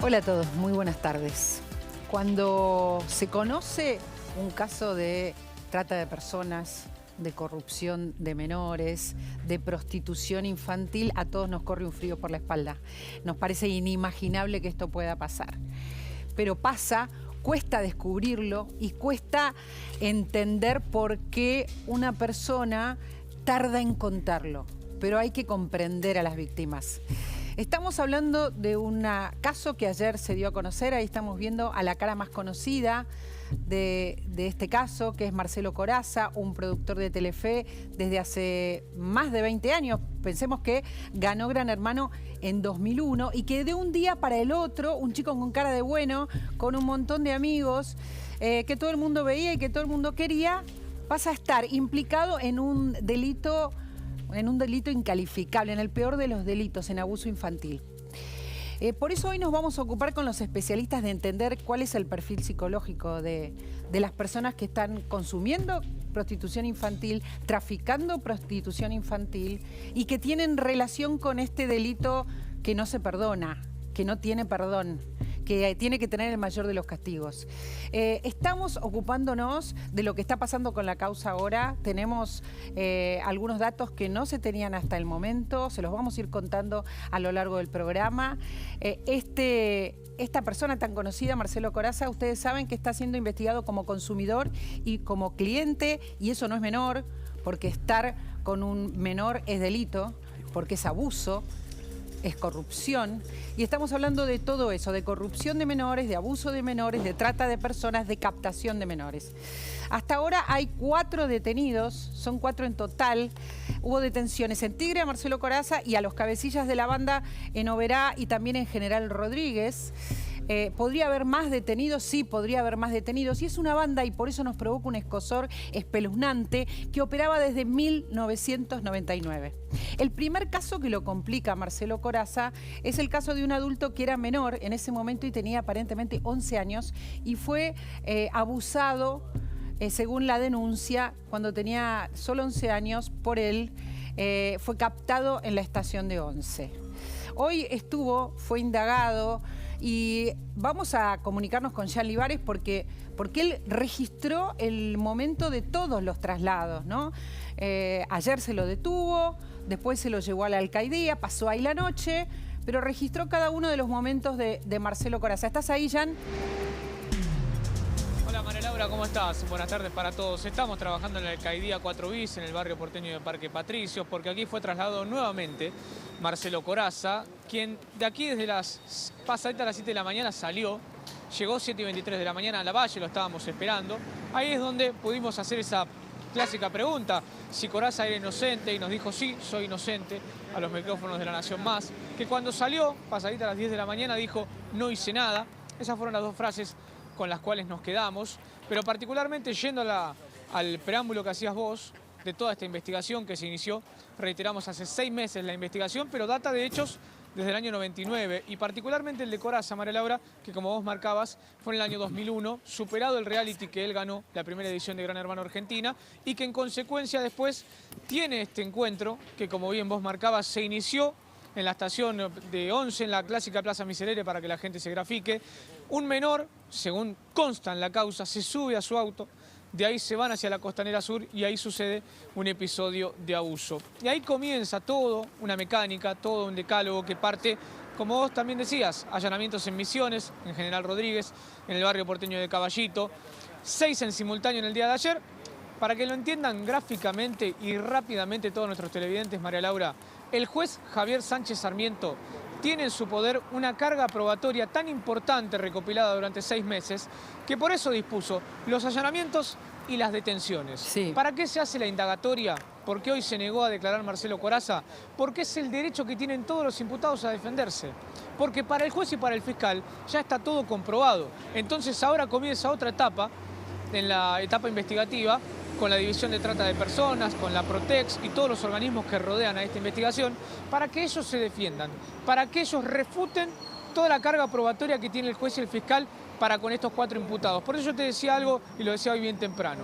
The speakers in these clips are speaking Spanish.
Hola a todos, muy buenas tardes. Cuando se conoce un caso de trata de personas, de corrupción de menores, de prostitución infantil, a todos nos corre un frío por la espalda. Nos parece inimaginable que esto pueda pasar. Pero pasa, cuesta descubrirlo y cuesta entender por qué una persona tarda en contarlo. Pero hay que comprender a las víctimas. Estamos hablando de un caso que ayer se dio a conocer. Ahí estamos viendo a la cara más conocida de este caso, que es Marcelo Corazza, un productor de Telefe desde hace más de 20 años. Pensemos que ganó Gran Hermano en 2001 y que de un día para el otro, un chico con cara de bueno, con un montón de amigos, que todo el mundo veía y que todo el mundo quería, pasa a estar implicado en un delito incalificable, en el peor de los delitos, en abuso infantil. Por eso hoy nos vamos a ocupar con los especialistas de entender cuál es el perfil psicológico de las personas que están consumiendo prostitución infantil, traficando prostitución infantil y que tienen relación con este delito que no se perdona, que no tiene perdón, que tiene que tener el mayor de los castigos. Estamos ocupándonos de lo que está pasando con la causa ahora. Tenemos algunos datos que no se tenían hasta el momento, se los vamos a ir contando a lo largo del programa. Esta persona tan conocida, Marcelo Corazza, ustedes saben que está siendo investigado como consumidor y como cliente, y eso no es menor, porque estar con un menor es delito, porque es abuso, es corrupción, y estamos hablando de todo eso, de corrupción de menores, de abuso de menores, de trata de personas, de captación de menores. Hasta ahora hay 4 detenidos, son 4 en total. Hubo detenciones en Tigre a Marcelo Corazza y a los cabecillas de la banda en Oberá y también en General Rodríguez. ¿Podría haber más detenidos? Sí, podría haber más detenidos. Y es una banda, y por eso nos provoca un escozor espeluznante, que operaba desde 1999. El primer caso que lo complica a Marcelo Corazza es el caso de un adulto que era menor en ese momento y tenía aparentemente 11 años y fue abusado, según la denuncia, cuando tenía solo 11 años, por él. Fue captado en la estación de Once. Hoy fue indagado y vamos a comunicarnos con Jean Libares porque él registró el momento de todos los traslados, ¿no? Ayer se lo detuvo, después se lo llevó a la alcaldía, pasó ahí la noche, pero registró cada uno de los momentos de Marcelo Corazza. ¿Estás ahí, Jean? Hola María Laura, ¿cómo estás? Buenas tardes para todos. Estamos trabajando en la alcaldía 4 bis, en el barrio porteño de Parque Patricios, porque aquí fue trasladado nuevamente Marcelo Corazza, quien de aquí desde las pasaditas a las 7 de la mañana salió, llegó 7:23 de la mañana a La Valle, lo estábamos esperando. Ahí es donde pudimos hacer esa clásica pregunta, si Corazza era inocente, y nos dijo sí, soy inocente, a los micrófonos de La Nación Más, que cuando salió, pasadita a las 10 de la mañana, dijo no hice nada. Esas fueron las 2 frases con las cuales nos quedamos, pero particularmente yendo al preámbulo que hacías vos, de toda esta investigación que se inició, reiteramos, hace 6 meses la investigación, pero data de hechos desde el año 99, y particularmente el de Corazza, María Laura, que como vos marcabas, fue en el año 2001, superado el reality que él ganó, la primera edición de Gran Hermano Argentina, y que en consecuencia después tiene este encuentro, que como bien vos marcabas, se inició en la estación de Once, en la clásica Plaza Miserere, para que la gente se grafique. Un menor, según consta en la causa, se sube a su auto, de ahí se van hacia la Costanera Sur y ahí sucede un episodio de abuso. Y ahí comienza todo, una mecánica, todo un decálogo que parte, como vos también decías, allanamientos en Misiones, en General Rodríguez, en el barrio porteño de Caballito, 6 en simultáneo en el día de ayer. Para que lo entiendan gráficamente y rápidamente todos nuestros televidentes, María Laura, el juez Javier Sánchez Sarmiento tiene en su poder una carga probatoria tan importante recopilada durante 6 meses que por eso dispuso los allanamientos y las detenciones. Sí. ¿Para qué se hace la indagatoria? ¿Por qué hoy se negó a declarar Marcelo Corazza? Porque es el derecho que tienen todos los imputados a defenderse. Porque para el juez y para el fiscal ya está todo comprobado. Entonces ahora comienza otra etapa, en la etapa investigativa, con la División de Trata de Personas, con la Protex y todos los organismos que rodean a esta investigación, para que ellos se defiendan, para que ellos refuten toda la carga probatoria que tiene el juez y el fiscal para con estos 4 imputados. Por eso yo te decía algo, y lo decía hoy bien temprano.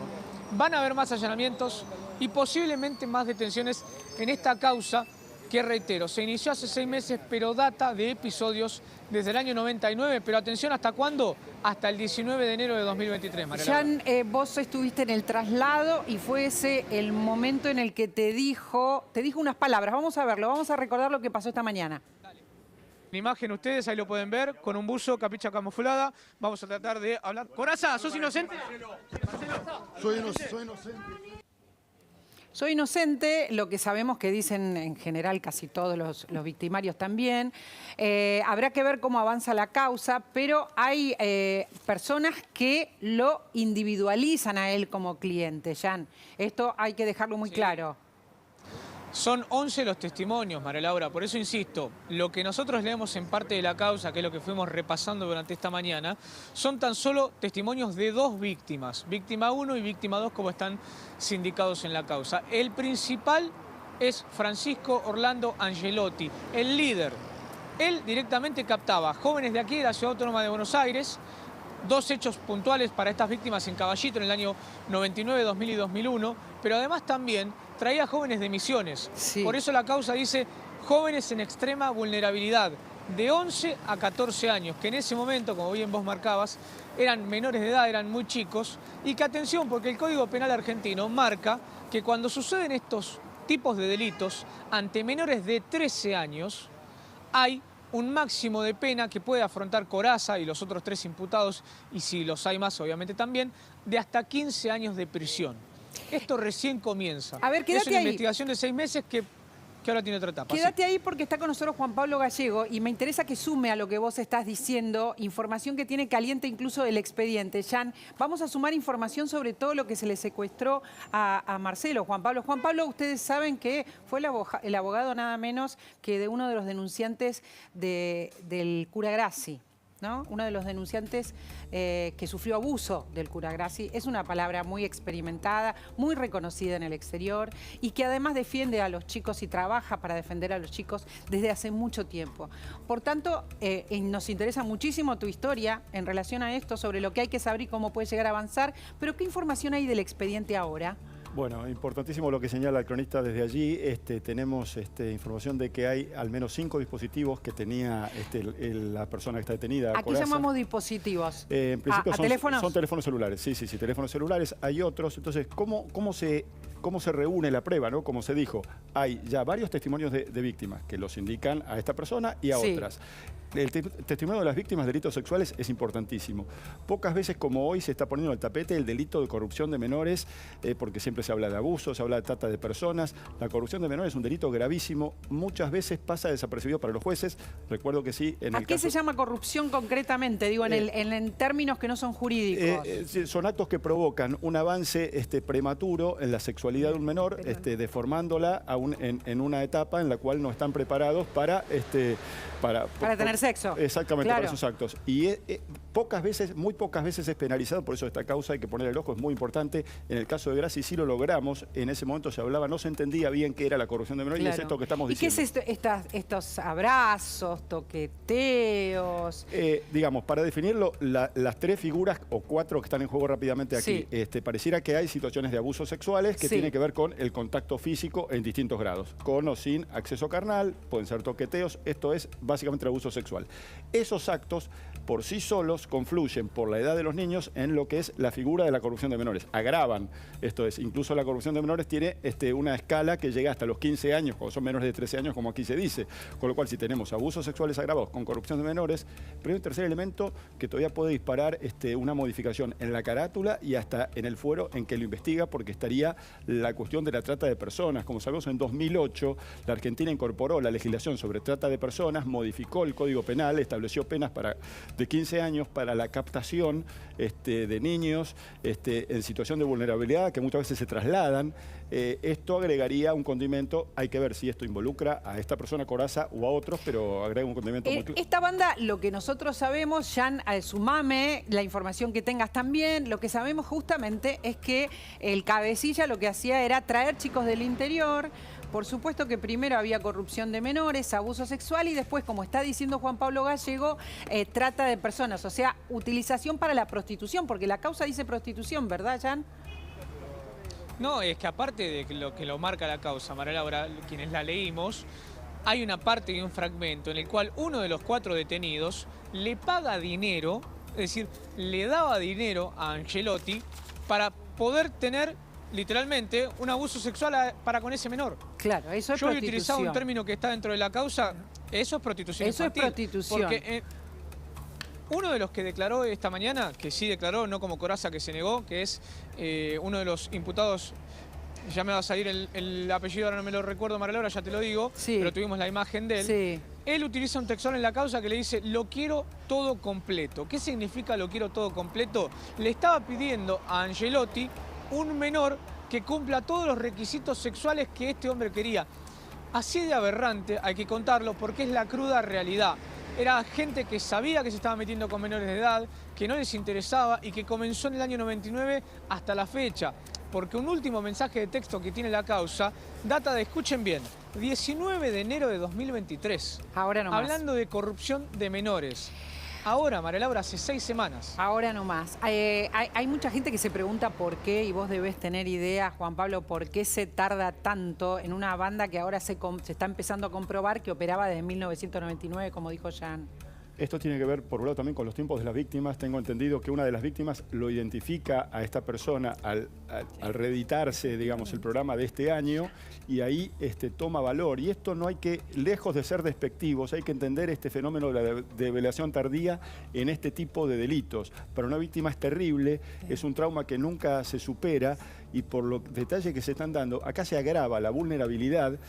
Van a haber más allanamientos y posiblemente más detenciones en esta causa que reitero, se inició hace 6 meses, pero data de episodios desde el año 99, pero atención, ¿hasta cuándo? Hasta el 19 de enero de 2023, María Laura. Jan, vos estuviste en el traslado y fue ese el momento en el que te dijo unas palabras. Vamos a verlo, vamos a recordar lo que pasó esta mañana. En imagen ustedes, ahí lo pueden ver, con un buzo, capicha camuflada. Vamos a tratar de hablar. Corazza, ¿sos inocente? Soy inocente. Soy inocente, lo que sabemos que dicen en general casi todos los victimarios también. Habrá que ver cómo avanza la causa, pero hay personas que lo individualizan a él como cliente, Jan. Esto hay que dejarlo muy claro. Son 11 los testimonios, María Laura, por eso insisto, lo que nosotros leemos en parte de la causa, que es lo que fuimos repasando durante esta mañana, son tan solo testimonios de 2 víctimas, víctima 1 y víctima 2 como están sindicados en la causa. El principal es Francisco Orlando Angelotti, el líder. Él directamente captaba jóvenes de aquí de la Ciudad Autónoma de Buenos Aires, 2 hechos puntuales para estas víctimas en Caballito en el año 99, 2000 y 2001, pero además también traía jóvenes de Misiones. Sí. Por eso la causa dice jóvenes en extrema vulnerabilidad, de 11 a 14 años, que en ese momento, como bien vos marcabas, eran menores de edad, eran muy chicos, y que atención, porque el Código Penal argentino marca que cuando suceden estos tipos de delitos ante menores de 13 años, hay un máximo de pena que puede afrontar Corazza y los otros 3 imputados, y si los hay más obviamente también, de hasta 15 años de prisión. Esto recién comienza. A ver, quédate es una ahí. investigación de 6 meses que ahora tiene otra etapa. Quédate ahí porque está con nosotros Juan Pablo Gallego y me interesa que sume a lo que vos estás diciendo, información que tiene caliente incluso el expediente. Jan, vamos a sumar información sobre todo lo que se le secuestró a Marcelo. Juan Pablo, ustedes saben que fue el abogado nada menos que de uno de los denunciantes del cura Grassi, ¿no? Uno de los denunciantes que sufrió abuso del cura Grassi. Es una palabra muy experimentada, muy reconocida en el exterior y que además defiende a los chicos y trabaja para defender a los chicos desde hace mucho tiempo. Por tanto, nos interesa muchísimo tu historia en relación a esto, sobre lo que hay que saber y cómo puede llegar a avanzar. Pero ¿qué información hay del expediente ahora? Bueno, importantísimo lo que señala el cronista desde allí. Tenemos información de que hay al menos 5 dispositivos que tenía la persona que está detenida. ¿A qué llamamos dispositivos? En principio ¿teléfonos? Son teléfonos celulares, sí, teléfonos celulares. Hay otros. Entonces, ¿cómo se reúne la prueba, ¿no? Como se dijo, hay ya varios testimonios de víctimas que los indican a esta persona y a otras. El testimonio de las víctimas de delitos sexuales es importantísimo. Pocas veces como hoy se está poniendo en el tapete el delito de corrupción de menores, porque siempre se habla de abuso, se habla de trata de personas. La corrupción de menores es un delito gravísimo, muchas veces pasa desapercibido para los jueces. Recuerdo que sí, en el ¿A qué se llama corrupción concretamente? Digo, en términos que no son jurídicos. Son actos que provocan un avance prematuro en la sexualidad de un menor, deformándola en una etapa en la cual no están preparados para tener sexo. Exactamente, claro. Para esos actos. Y muy pocas veces es penalizado, por eso esta causa hay que poner el ojo, es muy importante. En el caso de Grassi sí lo logramos, en ese momento se hablaba, no se entendía bien qué era la corrupción de menores, y es esto que estamos diciendo. ¿Y qué es estos abrazos, toqueteos? Digamos, para definirlo, las 3 figuras o 4 que están en juego rápidamente aquí, pareciera que hay situaciones de abusos sexuales que tienen que ver con el contacto físico en distintos grados, con o sin acceso carnal, pueden ser toqueteos, esto es básicamente el abuso sexual. Esos actos por sí solos confluyen por la edad de los niños en lo que es la figura de la corrupción de menores. Agravan, esto es, incluso la corrupción de menores tiene una escala que llega hasta los 15 años, cuando son menores de 13 años, como aquí se dice. Con lo cual, si tenemos abusos sexuales agravados con corrupción de menores, pero hay un tercer elemento que todavía puede disparar una modificación en la carátula y hasta en el fuero en que lo investiga, porque estaría la cuestión de la trata de personas. Como sabemos, en 2008 la Argentina incorporó la legislación sobre trata de personas, modificó el Código Penal, estableció penas de 15 años para la captación de niños en situación de vulnerabilidad que muchas veces se trasladan. Esto agregaría un condimento, hay que ver si esto involucra a esta persona Corazza o a otros, pero agrega un condimento muy claro. Esta banda, lo que nosotros sabemos, Jan, sumame la información que tengas también, lo que sabemos justamente es que el cabecilla lo que hacía era traer chicos del interior. Por supuesto que primero había corrupción de menores, abuso sexual y después, como está diciendo Juan Pablo Gallego, trata de personas, o sea, utilización para la prostitución, porque la causa dice prostitución, ¿verdad, Jan? No, es que aparte de lo que lo marca la causa, María Laura, quienes la leímos, hay una parte y un fragmento en el cual uno de los 4 detenidos le paga dinero, es decir, le daba dinero a Angelotti para poder tener literalmente un abuso sexual para con ese menor. Claro, eso es Yo prostitución. he utilizado un término que está dentro de la causa, eso es prostitución infantil. Eso es prostitución. Porque uno de los que declaró esta mañana, que sí declaró, no como Corazza que se negó, que es uno de los imputados, ya me va a salir el apellido, ahora no me lo recuerdo, Marlaura, ya te lo digo, sí, pero tuvimos la imagen de él. Sí. Él utiliza un textual en la causa que le dice, lo quiero todo completo. ¿Qué significa lo quiero todo completo? Le estaba pidiendo a Angelotti un menor que cumpla todos los requisitos sexuales que este hombre quería. Así de aberrante, hay que contarlo, porque es la cruda realidad. Era gente que sabía que se estaba metiendo con menores de edad, que no les interesaba y que comenzó en el año 99 hasta la fecha. Porque un último mensaje de texto que tiene la causa data de, escuchen bien, 19 de enero de 2023. Ahora nomás. Hablando de corrupción de menores. Ahora, María Laura, hace 6 semanas. Ahora nomás. Hay mucha gente que se pregunta por qué, y vos debés tener idea, Juan Pablo, por qué se tarda tanto en una banda que ahora se está empezando a comprobar que operaba desde 1999, como dijo Jan. Esto tiene que ver, por un lado, también con los tiempos de las víctimas. Tengo entendido que una de las víctimas lo identifica a esta persona al reeditarse, digamos, el programa de este año, y ahí toma valor. Y esto no hay que, lejos de ser despectivos, hay que entender este fenómeno de la develación tardía en este tipo de delitos. Para una víctima es terrible, es un trauma que nunca se supera, y por los detalles que se están dando, acá se agrava la vulnerabilidad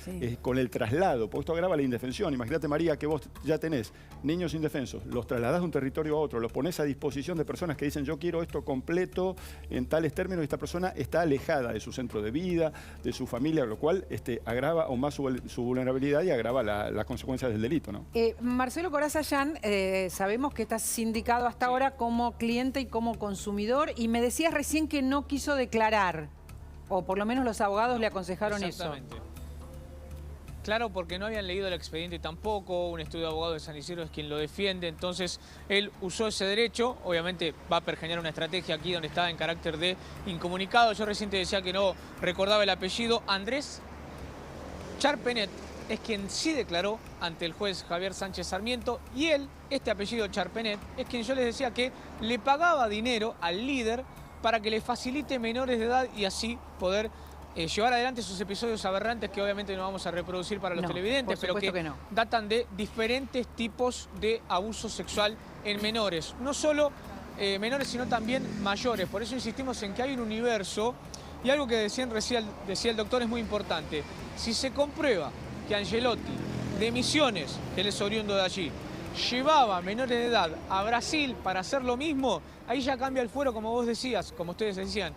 con el traslado, porque esto agrava la indefensión. Imagínate, María, que vos ya tenés niños indefensos, los trasladás de un territorio a otro, los pones a disposición de personas que dicen yo quiero esto completo en tales términos, y esta persona está alejada de su centro de vida, de su familia, lo cual agrava aún más su vulnerabilidad y agrava las consecuencias del delito, ¿no? Marcelo Corazza, Jan, sabemos que estás sindicado hasta ahora como cliente y como consumidor, y me decías recién que no quiso declarar, o por lo menos los abogados le aconsejaron eso. Claro, porque no habían leído el expediente tampoco, un estudio de abogado de San Isidro es quien lo defiende, entonces él usó ese derecho, obviamente va a pergeñar una estrategia aquí donde está en carácter de incomunicado. Yo recién te decía que no recordaba el apellido. Andrés Charpenet es quien sí declaró ante el juez Javier Sánchez Sarmiento, y él, este apellido Charpenet, es quien yo les decía que le pagaba dinero al líder para que le facilite menores de edad y así poder llevar adelante esos episodios aberrantes que obviamente no vamos a reproducir para los televidentes, pero que datan de diferentes tipos de abuso sexual en menores. No solo menores, sino también mayores. Por eso insistimos en que hay un universo, y algo que decía el doctor es muy importante. Si se comprueba que Angelotti, de Misiones, que él es oriundo de allí, llevaba menores de edad a Brasil para hacer lo mismo, ahí ya cambia el fuero, como vos decías, como ustedes decían.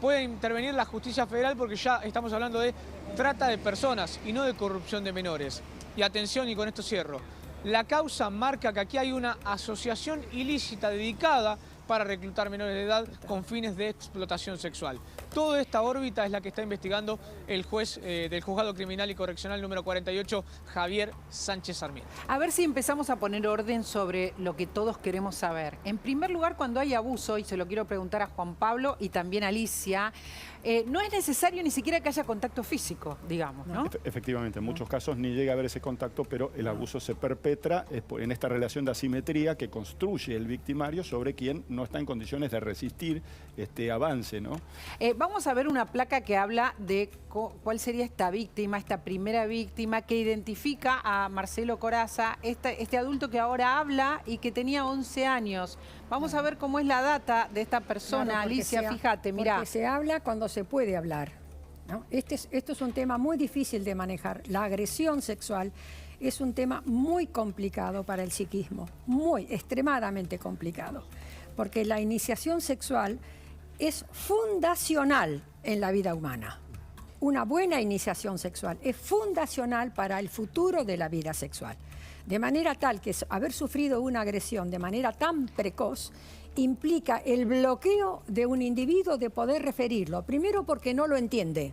Puede intervenir la justicia federal porque ya estamos hablando de trata de personas y no de corrupción de menores. Y atención, y con esto cierro, la causa marca que aquí hay una asociación ilícita dedicada para reclutar menores de edad con fines de explotación sexual. Toda esta órbita es la que está investigando el juez del Juzgado Criminal y Correccional número 48, Javier Sánchez Sarmiento. A ver si empezamos a poner orden sobre lo que todos queremos saber. En primer lugar, cuando hay abuso, y se lo quiero preguntar a Juan Pablo y también a Alicia, no es necesario ni siquiera que haya contacto físico, digamos, ¿no? Efectivamente, en muchos casos ni llega a haber ese contacto, pero el abuso se perpetra en esta relación de asimetría que construye el victimario sobre quien no está en condiciones de resistir este avance, ¿no? Vamos a ver una placa que habla de cuál sería esta víctima, esta primera víctima que identifica a Marcelo Corazza, este adulto que ahora habla y que tenía 11 años. Vamos a ver cómo es la data de esta persona, claro, Alicia, fíjate, mirá. Porque se habla cuando se puede hablar, ¿no? Esto es un tema muy difícil de manejar. La agresión sexual es un tema muy complicado para el psiquismo, extremadamente complicado, porque la iniciación sexual es fundacional en la vida humana. Una buena iniciación sexual es fundacional para el futuro de la vida sexual. De manera tal que haber sufrido una agresión de manera tan precoz implica el bloqueo de un individuo de poder referirlo. Primero, porque no lo entiende,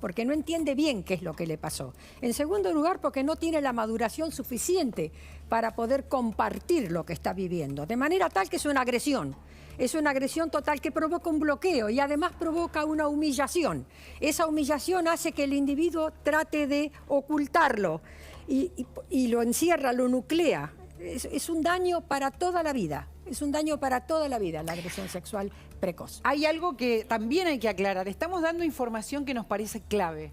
porque no entiende bien qué es lo que le pasó. En segundo lugar, porque no tiene la maduración suficiente para poder compartir lo que está viviendo. De manera tal que es una agresión. Es una agresión total que provoca un bloqueo y además provoca una humillación. Esa humillación hace que el individuo trate de ocultarlo. y lo encierra, lo nuclea. Es un daño para toda la vida. Es un daño para toda la vida la agresión sexual precoz. Hay algo que también hay que aclarar. Estamos dando información que nos parece clave.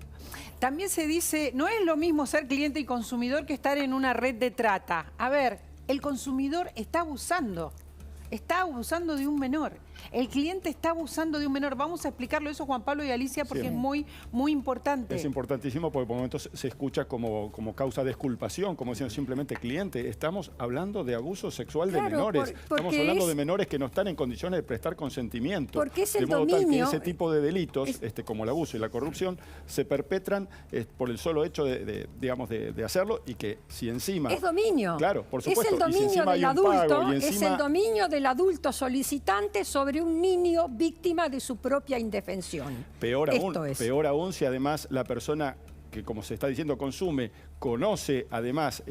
También se dice, no es lo mismo ser cliente y consumidor que estar en una red de trata. A ver, el consumidor está abusando de un menor. El cliente está abusando de un menor. Vamos a explicarlo eso, Juan Pablo y Alicia, porque es muy, muy importante. Es importantísimo porque por momentos se escucha como causa de exculpación, como diciendo simplemente cliente. Estamos hablando de abuso sexual de menores. Estamos hablando de menores que no están en condiciones de prestar consentimiento. Porque es el de modo dominio. tal que ese tipo de delitos, como el abuso y la corrupción, se perpetran por el solo hecho de hacerlo, y que si encima... Es dominio. Claro, por supuesto. Es el dominio del adulto, es el dominio del adulto solicitante sobre un niño víctima de su propia indefensión. Peor aún si además la persona que, como se está diciendo, consume, conoce además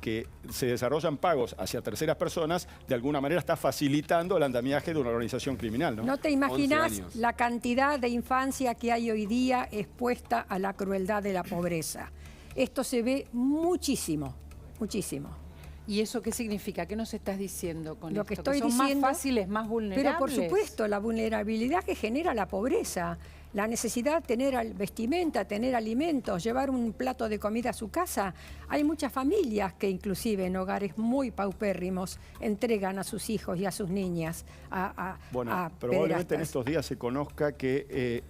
que se desarrollan pagos hacia terceras personas, de alguna manera está facilitando el andamiaje de una organización criminal, ¿no? No te imaginas la cantidad de infancia que hay hoy día expuesta a la crueldad de la pobreza. Esto se ve muchísimo, muchísimo. ¿Y eso qué significa? ¿Qué nos estás diciendo con esto? Lo que estoy ¿Que son diciendo, más fáciles, más vulnerables? Pero por supuesto, la vulnerabilidad que genera la pobreza, la necesidad de tener vestimenta, tener alimentos, llevar un plato de comida a su casa. Hay muchas familias que inclusive en hogares muy paupérrimos entregan a sus hijos y a sus niñas a probablemente en pederastas. estos días se conozca que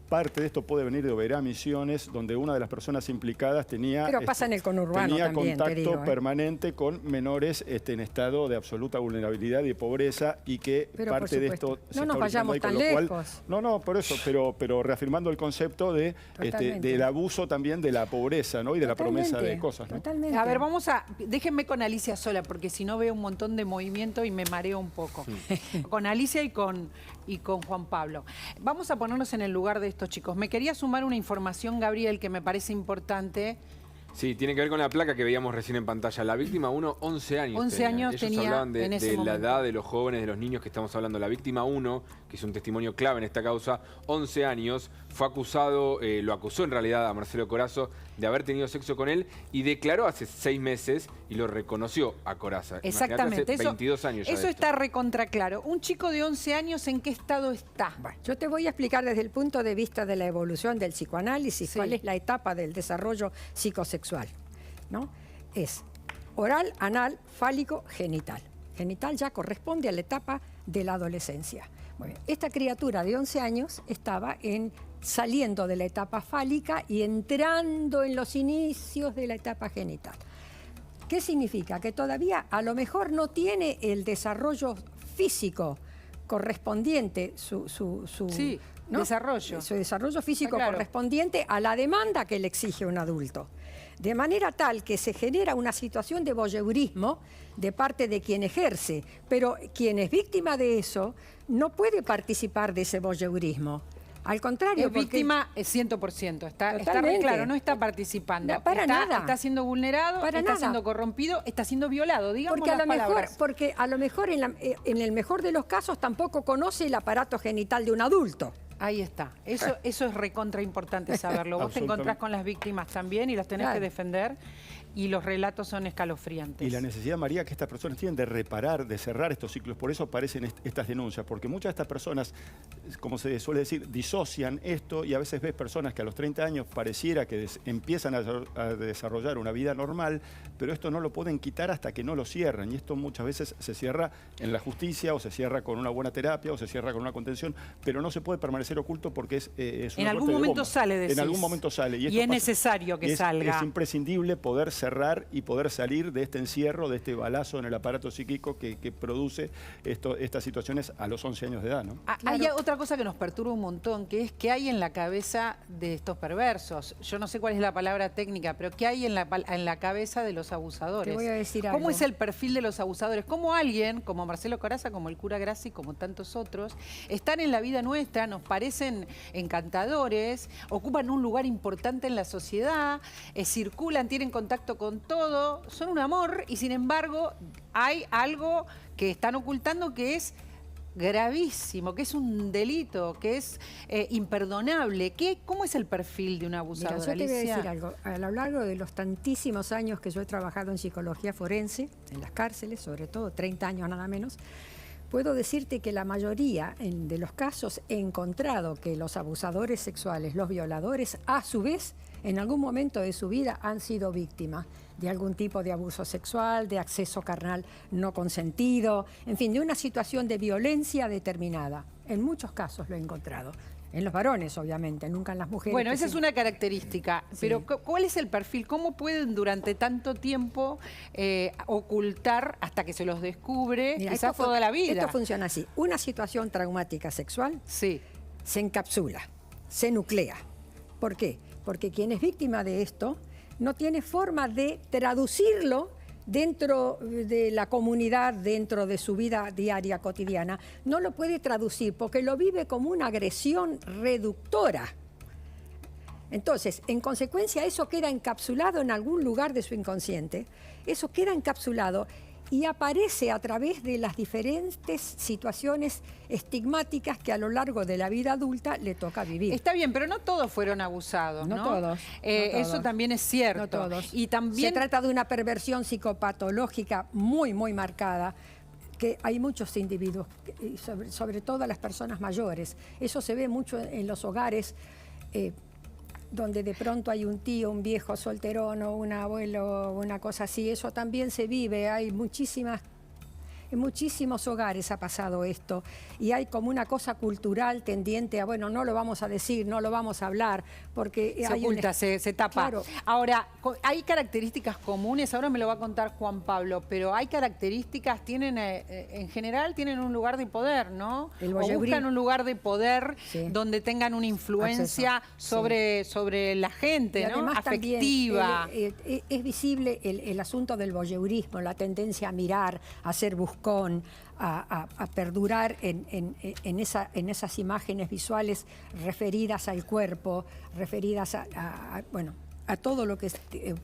parte de esto puede venir de Oberá Misiones, donde una de las personas implicadas tenía, pero pasa en el conurbano también, contacto permanente con menores en estado de absoluta vulnerabilidad y pobreza, y que pero parte de esto no nos vayamos tan lejos. Por eso, pero reafirmando el concepto del abuso también de la pobreza, ¿no? Y de la promesa de cosas, ¿no? Totalmente. A ver, déjenme con Alicia sola, porque si no veo un montón de movimiento y me mareo un poco. Con Alicia y con Juan Pablo. Vamos a ponernos en el lugar de estos chicos. Me quería sumar una información, Gabriel, que me parece importante. Sí, tiene que ver con la placa que veíamos recién en pantalla. La víctima 1, 11 años 11 años Ellos tenía hablaban de momento. la edad de los jóvenes, de los niños que estamos hablando. La víctima 1, que es un testimonio clave en esta causa, 11 años, fue acusado, lo acusó en realidad a Marcelo Corazza de haber tenido sexo con él, y declaró hace 6 meses y lo reconoció a Corazza. Exactamente. Hace 22 años ya eso de está recontra claro. Un chico de 11 años, ¿en qué estado está? Bueno, yo te voy a explicar desde el punto de vista de la evolución del psicoanálisis cuál es la etapa del desarrollo psicosexual, ¿no? Es oral, anal, fálico, genital. Genital ya corresponde a la etapa de la adolescencia. Bueno, esta criatura de 11 años estaba saliendo de la etapa fálica y entrando en los inicios de la etapa genital. ¿Qué significa? Que todavía a lo mejor no tiene el desarrollo físico correspondiente, su desarrollo físico correspondiente a la demanda que le exige un adulto. De manera tal que se genera una situación de voyeurismo de parte de quien ejerce, pero quien es víctima de eso no puede participar de ese voyeurismo. Al contrario, es víctima 100%, está claro, no está participando. No, para nada. Está siendo vulnerado, está siendo corrompido, está siendo violado, digamos porque a lo mejor en el mejor de los casos tampoco conoce el aparato genital de un adulto. Ahí está. Eso es recontra importante saberlo. Vos te encontrás con las víctimas también y las tenés que defender, y los relatos son escalofriantes. Y la necesidad, María, que estas personas tienen de reparar, de cerrar estos ciclos. Por eso aparecen estas denuncias, porque muchas de estas personas, como se suele decir, disocian esto, y a veces ves personas que a los 30 años pareciera que empiezan a desarrollar una vida normal, pero esto no lo pueden quitar hasta que no lo cierran. Y esto muchas veces se cierra en la justicia, o se cierra con una buena terapia, o se cierra con una contención, pero no se puede permanecer oculto porque es en algún momento sale, decís. En algún momento sale. Y es necesario que salga. Es imprescindible poder cerrar y poder salir de este encierro, de este balazo en el aparato psíquico que produce estas situaciones a los 11 años de edad, ¿no? Hay otra cosa que nos perturba un montón, que es qué hay en la cabeza de estos perversos. Yo no sé cuál es la palabra técnica, pero qué hay en la cabeza de los abusadores. Te voy a decir ¿Cómo algo. es el perfil de los abusadores? ¿Cómo alguien, como Marcelo Corazza, como el cura Grassi, como tantos otros, están en la vida nuestra, nos parecen encantadores, ocupan un lugar importante en la sociedad, circulan, tienen contacto con todo, son un amor, y sin embargo hay algo que están ocultando, que es gravísimo, que es un delito, que es imperdonable. ¿Cómo es el perfil de un abusador, Mira, yo te voy a Alicia? decir algo. A lo largo de los tantísimos años que yo he trabajado en psicología forense, en las cárceles, sobre todo 30 años nada menos, puedo decirte que la mayoría de los casos he encontrado que los abusadores sexuales, los violadores, a su vez, en algún momento de su vida han sido víctimas de algún tipo de abuso sexual, de acceso carnal no consentido, en fin, de una situación de violencia determinada. En muchos casos lo he encontrado. En los varones, obviamente, nunca en las mujeres. Bueno, esa es una característica, pero ¿cuál es el perfil? ¿Cómo pueden durante tanto tiempo ocultar hasta que se los descubre, quizás toda la vida? Esto funciona así. Una situación traumática sexual se encapsula, se nuclea. ¿Por qué? Porque quien es víctima de esto no tiene forma de traducirlo dentro de la comunidad, dentro de su vida diaria, cotidiana. No lo puede traducir porque lo vive como una agresión reductora. Entonces, en consecuencia, eso queda encapsulado en algún lugar de su inconsciente. Eso queda encapsulado y aparece a través de las diferentes situaciones estigmáticas que a lo largo de la vida adulta le toca vivir. Está bien, pero no todos fueron abusados, ¿no? No todos. Eso también es cierto. No todos. Y también se trata de una perversión psicopatológica muy, muy marcada, que hay muchos individuos, sobre todo las personas mayores. Eso se ve mucho en los hogares, donde de pronto hay un tío, un viejo solterón o un abuelo, una cosa así. Eso también se vive, en muchísimos hogares ha pasado esto y hay como una cosa cultural tendiente a, bueno, no lo vamos a decir, no lo vamos a hablar, porque se oculta, se tapa. Claro. Ahora, hay características comunes, ahora me lo va a contar Juan Pablo, pero hay características, en general tienen un lugar de poder, ¿no? El o buscan un lugar de poder donde tengan una influencia sobre la gente, ¿no? Afectiva. Es visible el asunto del voyeurismo, la tendencia a mirar, a ser buscón, a perdurar en esas imágenes visuales referidas al cuerpo, referidas a todo lo que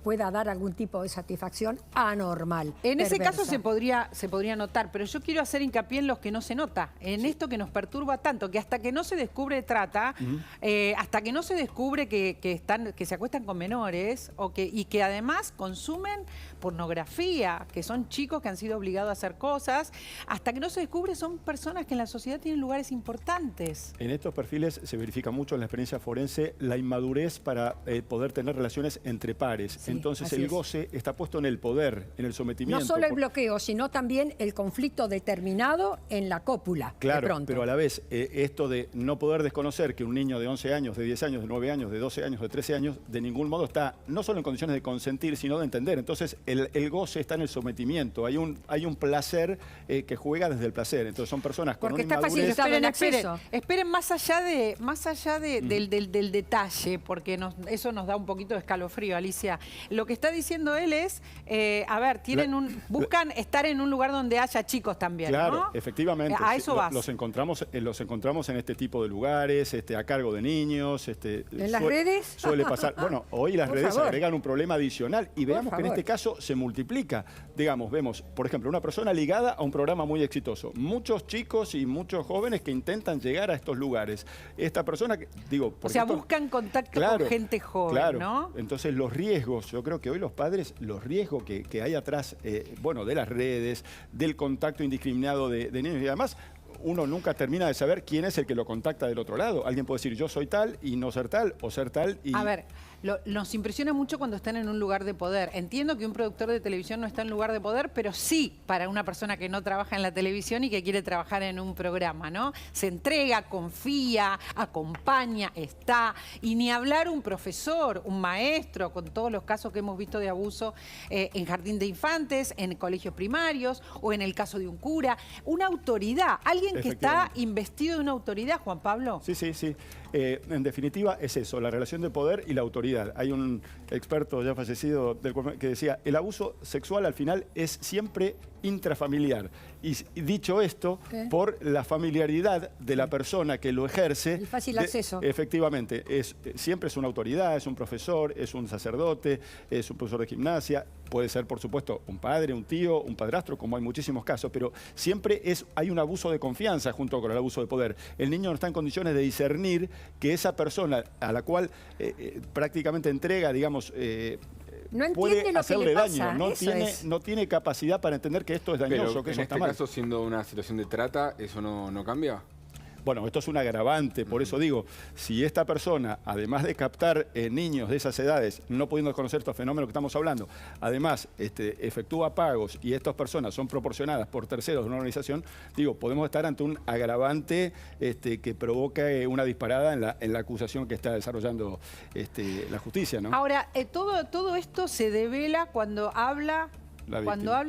pueda dar algún tipo de satisfacción anormal. En ese perversa. caso se podría notar, pero yo quiero hacer hincapié en los que no se nota, en esto que nos perturba tanto, que hasta que no se descubre trata, hasta que no se descubre que se acuestan con menores y que además consumen pornografía, que son chicos que han sido obligados a hacer cosas, hasta que no se descubre son personas que en la sociedad tienen lugares importantes. En estos perfiles se verifica mucho en la experiencia forense la inmadurez para poder tener relaciones entre pares. Sí, entonces el goce está puesto en el poder, en el sometimiento. No solo el bloqueo, sino también el conflicto determinado en la cópula. Claro, de pronto. pero a la vez esto de no poder desconocer que un niño de 11 años, de 10 años, de 9 años, de 12 años, de 13 años, de ningún modo está no solo en condiciones de consentir, sino de entender. Entonces el goce está en el sometimiento. Hay un placer que juega desde el placer. Entonces son personas con Porque una está inmadurez. facilitado el acceso. Esperen más allá del detalle, porque eso nos da un poquito de escalofrío, Alicia. Lo que está diciendo él es, buscan estar en un lugar donde haya chicos también, claro, ¿no? efectivamente. A eso vas. Los encontramos en este tipo de lugares, a cargo de niños. ¿En las redes? Suele pasar. Bueno, hoy las Por redes favor. agregan un problema adicional y veamos que en este caso se multiplica. Digamos, vemos, por ejemplo, una persona ligada a un programa muy exitoso. Muchos chicos y muchos jóvenes que intentan llegar a estos lugares. Esta persona, buscan contacto con gente joven, claro. ¿no? Entonces los riesgos, yo creo que hoy los padres, los riesgos que hay atrás, de las redes, del contacto indiscriminado de niños y además, uno nunca termina de saber quién es el que lo contacta del otro lado. Alguien puede decir yo soy tal y no ser tal, o ser tal y... A ver, nos impresiona mucho cuando están en un lugar de poder. Entiendo que un productor de televisión no está en lugar de poder, pero sí para una persona que no trabaja en la televisión y que quiere trabajar en un programa, ¿no? Se entrega, confía, acompaña, está. Y ni hablar un profesor, un maestro, con todos los casos que hemos visto de abuso en jardín de infantes, en colegios primarios o en el caso de un cura. Una autoridad, alguien que está investido de una autoridad, Juan Pablo. Sí. En definitiva, es eso, la relación de poder y la autoridad. Hay un experto ya fallecido que decía, el abuso sexual al final es siempre intrafamiliar. Y dicho esto, por la familiaridad de la persona que lo ejerce. El fácil acceso. Efectivamente, siempre es una autoridad, es un profesor, es un sacerdote, es un profesor de gimnasia, puede ser, por supuesto, un padre, un tío, un padrastro, como hay muchísimos casos, pero siempre hay un abuso de confianza junto con el abuso de poder. El niño no está en condiciones de discernir que esa persona a la cual prácticamente entrega, digamos, no puede hacerle daño, pasa. no tiene capacidad para entender que esto es dañoso, pero que eso en está este mal. caso, siendo una situación de trata, ¿eso no cambia? Bueno, esto es un agravante, por eso digo, si esta persona, además de captar niños de esas edades, no pudiendo conocer estos fenómenos que estamos hablando, además efectúa pagos y estas personas son proporcionadas por terceros de una organización, digo, podemos estar ante un agravante que provoca una disparada en la acusación que está desarrollando la justicia, ¿no? Ahora, todo esto se devela cuando habla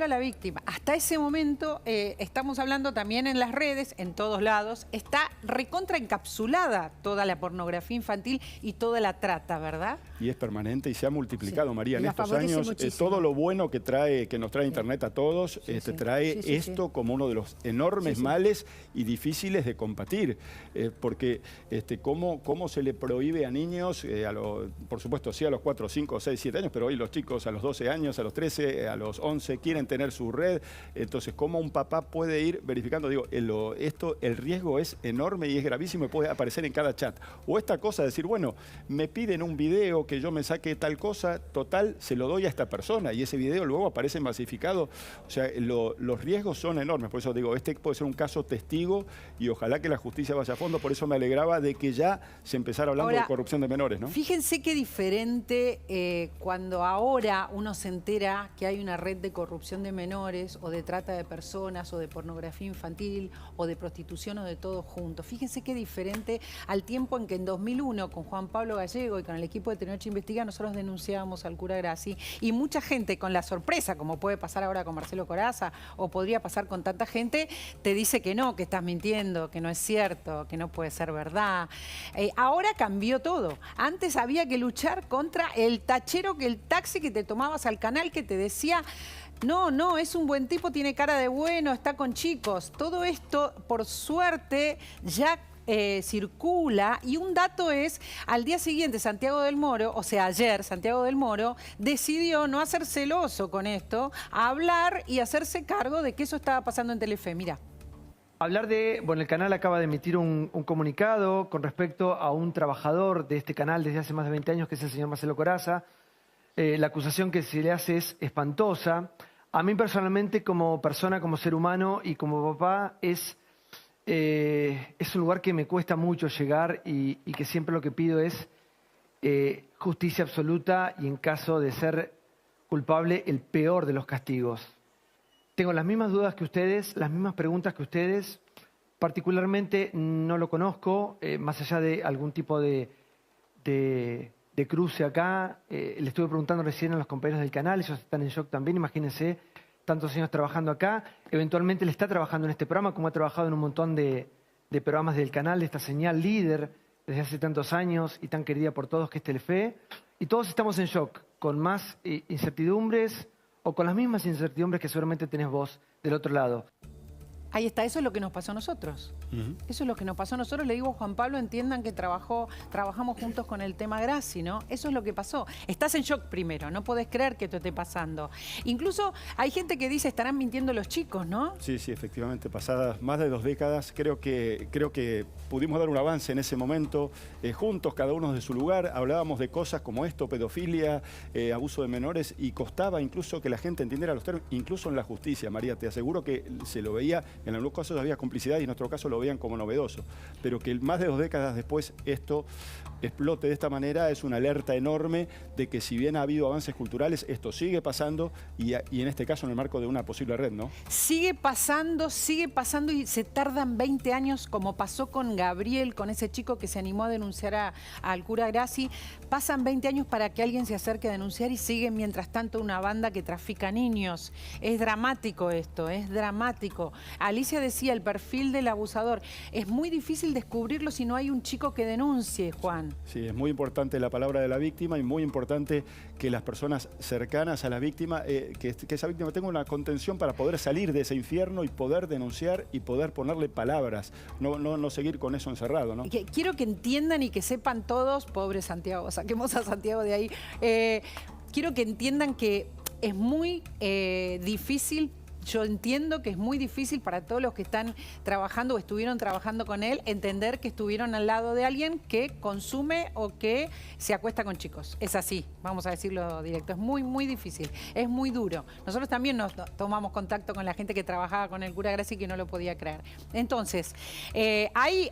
la víctima. Hasta ese momento estamos hablando también en las redes, en todos lados, está recontra encapsulada toda la pornografía infantil y toda la trata, ¿verdad? Y es permanente y se ha multiplicado, María, en la estos favorece años. muchísimo. Todo lo bueno que nos trae Internet a todos, trae esto como uno de los enormes males y difíciles de combatir. Porque cómo se le prohíbe a niños, por supuesto, sí a los 4, 5, 6, 7 años, pero hoy los chicos a los 12 años, a los 13, a los 11 quieren tener su red. Entonces, ¿cómo un papá puede ir verificando? Digo, el riesgo es enorme y es gravísimo y puede aparecer en cada chat. O esta cosa de decir, bueno, me piden un video que yo me saque tal cosa, total, se lo doy a esta persona y ese video luego aparece masificado. O sea, los riesgos son enormes. Por eso digo, puede ser un caso testigo y ojalá que la justicia vaya a fondo. Por eso me alegraba de que ya se empezara hablando de corrupción de menores, ¿no? Fíjense qué diferente cuando ahora uno se entera que hay una red de corrupción de menores o de trata de personas o de pornografía infantil o de prostitución o de todo junto. Fíjense qué diferente al tiempo en que en 2001 con Juan Pablo Gallego y con el equipo de Telenoche Investiga nosotros denunciábamos al cura Grassi y mucha gente con la sorpresa, como puede pasar ahora con Marcelo Corazza o podría pasar con tanta gente, te dice que no, que estás mintiendo, que no es cierto, que no puede ser verdad. Ahora cambió todo. Antes había que luchar contra el tachero, el taxi que te tomabas al canal que te decía... No, es un buen tipo, tiene cara de bueno, está con chicos. Todo esto, por suerte, ya circula. Y un dato es, al día siguiente Santiago del Moro, o sea, ayer Santiago del Moro, decidió no hacer celoso con esto, a hablar y hacerse cargo de que eso estaba pasando en Telefe. Mira. Hablar el canal acaba de emitir un comunicado con respecto a un trabajador de este canal desde hace más de 20 años, que es el señor Marcelo Corazza. La acusación que se le hace es espantosa. A mí personalmente, como persona, como ser humano y como papá, es un lugar que me cuesta mucho llegar y que siempre lo que pido es justicia absoluta y en caso de ser culpable, el peor de los castigos. Tengo las mismas dudas que ustedes, las mismas preguntas que ustedes. Particularmente no lo conozco, más allá de algún tipo de cruce acá. Le estuve preguntando recién a los compañeros del canal, ellos están en shock también, imagínense, tantos años trabajando acá. Eventualmente él está trabajando en este programa, como ha trabajado en un montón de programas del canal, de esta señal líder desde hace tantos años y tan querida por todos que es Telefe. Y todos estamos en shock, con más incertidumbres o con las mismas incertidumbres que seguramente tenés vos del otro lado. Ahí está, eso es lo que nos pasó a nosotros. Eso es lo que nos pasó a nosotros. Le digo, Juan Pablo, entiendan que trabajamos juntos con el tema Grassi, ¿no? Eso es lo que pasó. Estás en shock primero, no podés creer que esto esté pasando. Incluso hay gente que dice, estarán mintiendo los chicos, ¿no? Sí, efectivamente, pasadas más de 2 décadas, creo que pudimos dar un avance en ese momento, juntos, cada uno de su lugar, hablábamos de cosas como esto, pedofilia, abuso de menores, y costaba incluso que la gente entendiera los términos, incluso en la justicia, María, te aseguro que se lo veía, en algunos casos había complicidad y en nuestro caso lo veían como novedoso, pero que más de 2 décadas después esto explote de esta manera es una alerta enorme de que si bien ha habido avances culturales, esto sigue pasando y en este caso en el marco de una posible red, ¿no? Sigue pasando y se tardan 20 años, como pasó con Gabriel, con ese chico que se animó a denunciar al cura Grassi. Pasan 20 años para que alguien se acerque a denunciar y sigue mientras tanto una banda que trafica niños. Es dramático esto, es dramático. Alicia decía, el perfil del abusador. Es muy difícil descubrirlo si no hay un chico que denuncie, Juan. Sí, es muy importante la palabra de la víctima y muy importante que las personas cercanas a la víctima, que esa víctima tenga una contención para poder salir de ese infierno y poder denunciar y poder ponerle palabras, no seguir con eso encerrado, ¿no? Quiero que entiendan y que sepan todos, pobre Santiago, saquemos a Santiago de ahí, quiero que entiendan que es muy difícil. Yo entiendo que es muy difícil para todos los que están trabajando o estuvieron trabajando con él entender que estuvieron al lado de alguien que consume o que se acuesta con chicos. Es así, vamos a decirlo directo. Es muy, muy difícil. Es muy duro. Nosotros también nos tomamos contacto con la gente que trabajaba con el cura Graci que no lo podía creer. Entonces, hay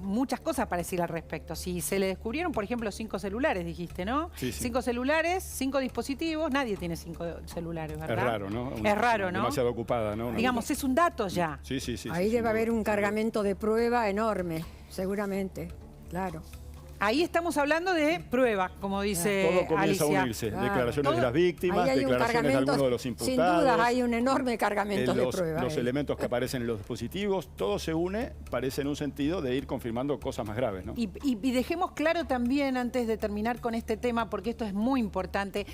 muchas cosas para decir al respecto. Si se le descubrieron, por ejemplo, 5 celulares, dijiste, ¿no? Sí, sí. 5 celulares, 5 dispositivos. Nadie tiene 5 celulares, ¿verdad? Es raro, ¿no? Es raro, ¿no? Demasiado ocupada, ¿no? Digamos, es un dato ya. Sí, sí, sí. Ahí sí, debe haber un cargamento de prueba enorme, seguramente, claro. Ahí estamos hablando de prueba, como dice Todo comienza Alicia. a unirse. Claro. Declaraciones de las víctimas, Ahí hay un declaraciones de cargamento, algunos de los sin imputados. duda hay un enorme cargamento de prueba. Los elementos que aparecen en los dispositivos, todo se une, parece en un sentido de ir confirmando cosas más graves, ¿no? Y dejemos claro también, antes de terminar con este tema, porque esto es muy importante,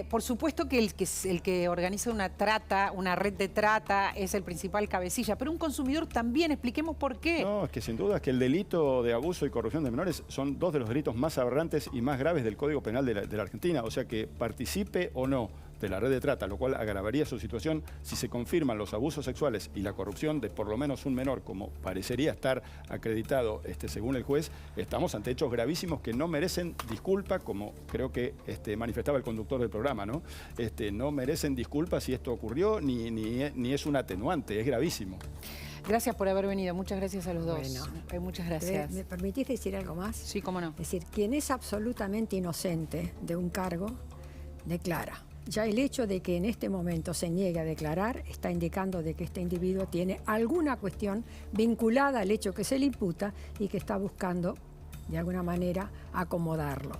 por supuesto que el que organiza una trata, una red de trata, es el principal cabecilla, pero un consumidor también, expliquemos por qué. No, es que sin duda es que el delito de abuso y corrupción de menores son 2 de los delitos más aberrantes y más graves del Código Penal de la Argentina. O sea que participe o no de la red de trata, lo cual agravaría su situación si se confirman los abusos sexuales y la corrupción de por lo menos un menor, como parecería estar acreditado según el juez, estamos ante hechos gravísimos que no merecen disculpa, como creo que manifestaba el conductor del programa, ¿no? No merecen disculpa si esto ocurrió, ni es un atenuante, es gravísimo. Gracias por haber venido, muchas gracias a los dos. Bueno. Muchas gracias. ¿Me permitís decir algo más? Sí, cómo no. Es decir, quien es absolutamente inocente de un cargo, declara. Ya el hecho de que en este momento se niegue a declarar está indicando de que este individuo tiene alguna cuestión vinculada al hecho que se le imputa y que está buscando, de alguna manera, acomodarlo.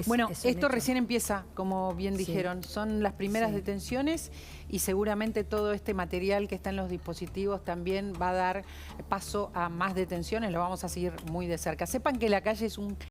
Bueno, es un esto hecho. recién empieza, como bien dijeron. Son las primeras detenciones y seguramente todo este material que está en los dispositivos también va a dar paso a más detenciones. Lo vamos a seguir muy de cerca. Sepan que la calle es un